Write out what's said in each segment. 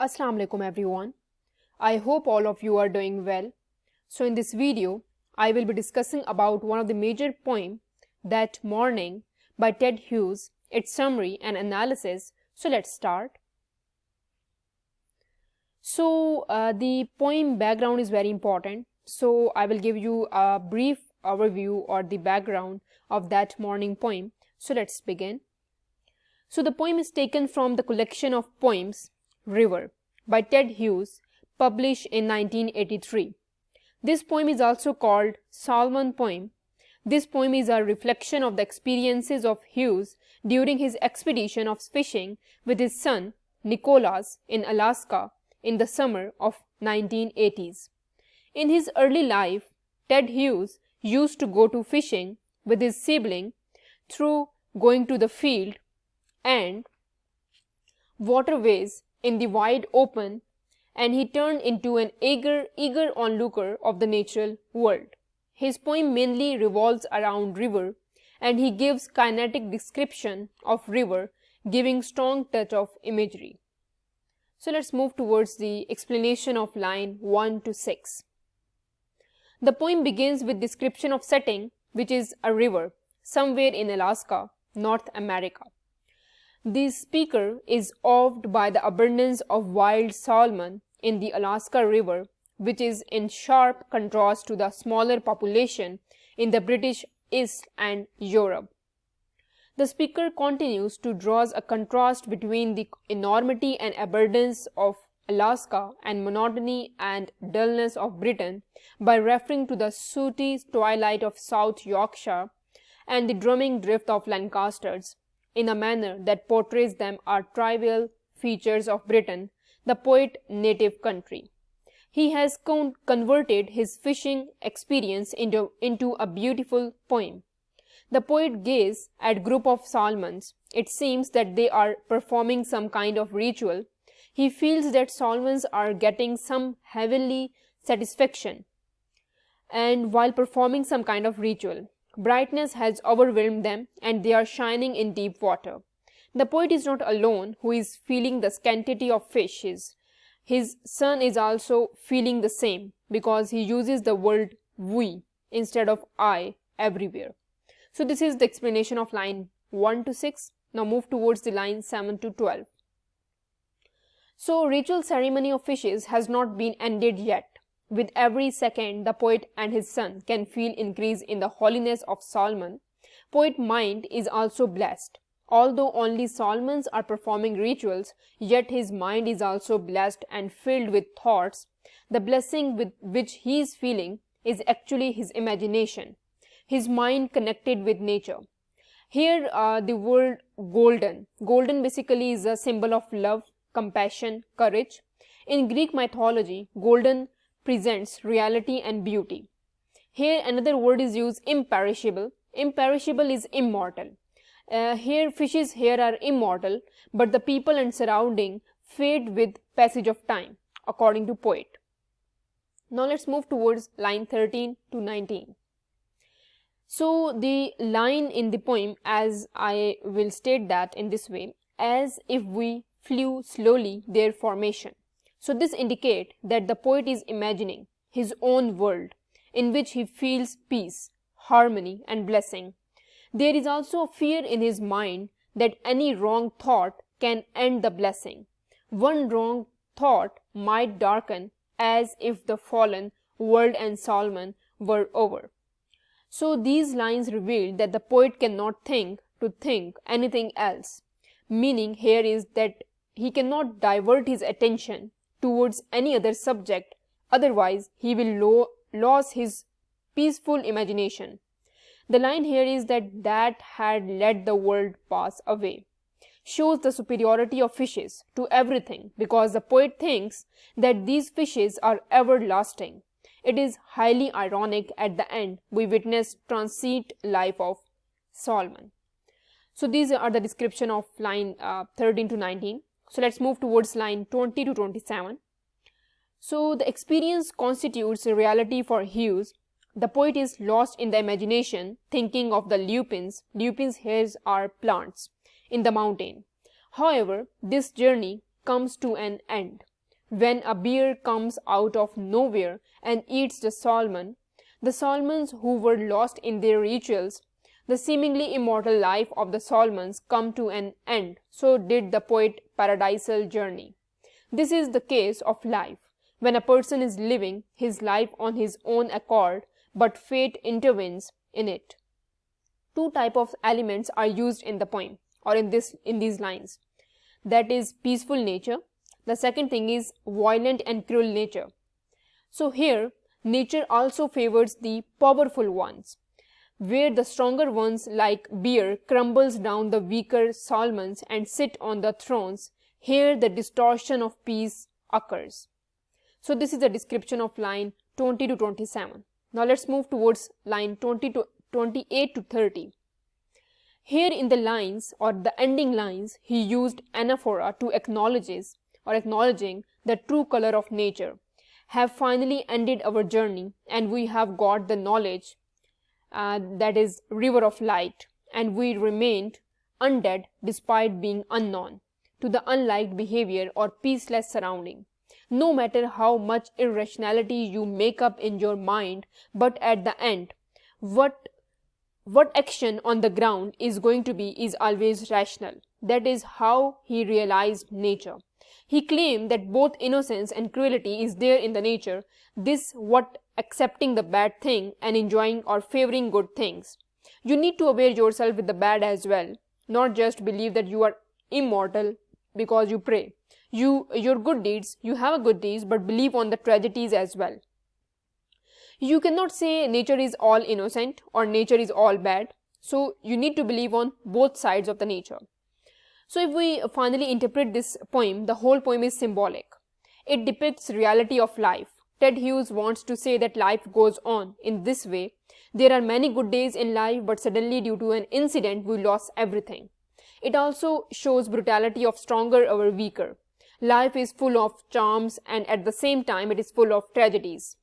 Assalamu alaikum everyone. I hope all of you are doing well. So in this video, I will be discussing about one of the major poem, That Morning by Ted Hughes, its summary and analysis. So let's start. So the poem background is very important. So I will give you a brief overview or the background of That Morning poem. So let's begin. So the poem is taken from the collection of poems River by Ted Hughes, published in 1983. This poem is also called Salmon poem. This poem is a reflection of the experiences of Hughes during his expedition of fishing with his son Nicholas in Alaska in the summer of 1980s. In his early life, Ted Hughes used to go to fishing with his sibling through going to the field and waterways in the wide open, and he turned into an eager onlooker of the natural world. His poem mainly revolves around river, and he gives kinetic description of river, giving strong touch of imagery. So let's move towards the explanation of line 1 to 6. The poem begins with description of setting, which is a river somewhere in Alaska, North America. The speaker is awed by the abundance of wild salmon in the Alaska River, which is in sharp contrast to the smaller population in the British East and Europe. The speaker continues to draw a contrast between the enormity and abundance of Alaska and monotony and dullness of Britain by referring to the sooty twilight of South Yorkshire and the drumming drift of Lancasters, in a manner that portrays them as trivial features of Britain, the poet's native country. He has converted his fishing experience into a beautiful poem. The poet gazes at a group of salmons. It seems that they are performing some kind of ritual. He feels that salmons are getting some heavenly satisfaction, and while performing some kind of ritual, brightness has overwhelmed them and they are shining in deep water. The poet is not alone who is feeling the scarcity of fishes. His son is also feeling the same because he uses the word we instead of I everywhere. So this is the explanation of line 1 to 6. Now move towards the line 7 to 12. So ritual ceremony of fishes has not been ended yet. With every second, the poet and his son can feel increase in the holiness of Solomon. Poet's mind is also blessed. Although only Solomons are performing rituals, yet his mind is also blessed and filled with thoughts. The blessing with which he is feeling is actually his imagination, his mind connected with nature. Here the word golden. Golden basically is a symbol of love, compassion, courage. In Greek mythology, golden presents reality and beauty. Here another word is used, imperishable. Imperishable is immortal. Here fishes here are immortal, but the people and surrounding fade with passage of time, according to poet. Now let's move towards line 13 to 19. So the line in the poem, as I will state that in this way, as if we flew slowly their formation. So this indicates that the poet is imagining his own world in which he feels peace, harmony and blessing. There is also a fear in his mind that any wrong thought can end the blessing. One wrong thought might darken as if the fallen world and Solomon were over. So these lines reveal that the poet cannot think anything else. Meaning here is that he cannot divert his attention towards any other subject, otherwise he will lose his peaceful imagination. The line here is that had let the world pass away, shows the superiority of fishes to everything because the poet thinks that these fishes are everlasting. It is highly ironic at the end we witness transient life of Solomon. So these are the description of line 13 to 19. So let's move towards line 20 to 27. So the experience constitutes a reality for Hughes. The poet is lost in the imagination, thinking of the lupins. Lupins here are plants in the mountain. However, this journey comes to an end. when a bear comes out of nowhere and eats the salmons who were lost in their rituals, the seemingly immortal life of the salmons come to an end. So did the poet's paradisal journey. This is the case of life, when a person is living his life on his own accord, but fate intervenes in it. Two types of elements are used in the poem or in these lines. That is peaceful nature. The second thing is violent and cruel nature. So here, nature also favors the powerful ones. Where the stronger ones like bear crumbles down the weaker salmons and sit on the thrones, here the distortion of peace occurs. So this is the description of line 20 to 27. Now let's move towards line 28 to 30. Here in the lines or the ending lines, he used anaphora to acknowledging the true color of nature. Have finally ended our journey, and we have got the knowledge, that is river of light, and we remained undead despite being unknown to the unliked behavior or peaceless surrounding. No matter how much irrationality you make up in your mind, but at the end, what action on the ground is going to be is always rational. That is how he realized nature. He claimed that both innocence and cruelty is there in the nature. This what accepting the bad thing and enjoying or favoring good things. You need to aware yourself with the bad as well, not just believe that you are immortal because you pray. Your good deeds, you have a good deeds, but believe on the tragedies as well. You cannot say nature is all innocent or nature is all bad. So you need to believe on both sides of the nature. So if we finally interpret this poem, the whole poem is symbolic. It depicts reality of life. Ted Hughes wants to say that life goes on in this way. There are many good days in life, but suddenly due to an incident, we lost everything. It also shows brutality of stronger over weaker. Life is full of charms, and at the same time it is full of tragedies.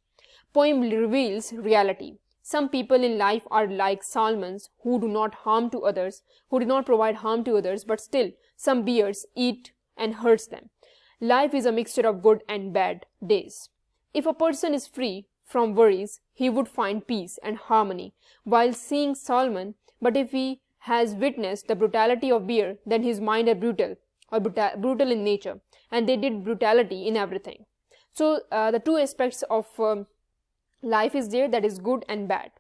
Poem reveals reality. Some people in life are like salmons who do not harm to others, who do not provide harm to others, but still some bears eat and hurts them. Life is a mixture of good and bad days. If a person is free from worries, he would find peace and harmony while seeing salmon, but if he has witnessed the brutality of bear, then his mind are brutal in nature, and they did brutality in everything. So the two aspects of life is there, that is good and bad.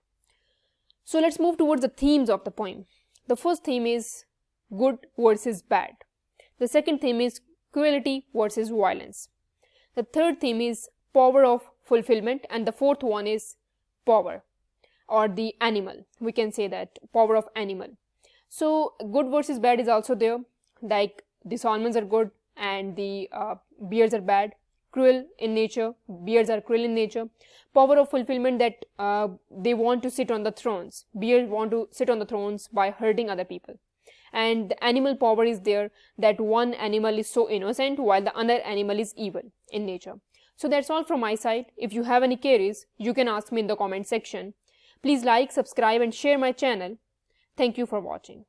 So let's move towards the themes of the poem. The first theme is good versus bad. The second theme is cruelty versus violence. The third theme is power of fulfillment, and the fourth one is power or the animal. We can say that power of animal. So good versus bad is also there, like the salmons are good and the bears are bad. Cruel in nature, bears are cruel in nature. Power of fulfillment, that they want to sit on the thrones. Bears want to sit on the thrones by hurting other people. And the animal power is there, that one animal is so innocent while the other animal is evil in nature. So that's all from my side. If you have any queries, you can ask me in the comment section. Please like, subscribe and share my channel. Thank you for watching.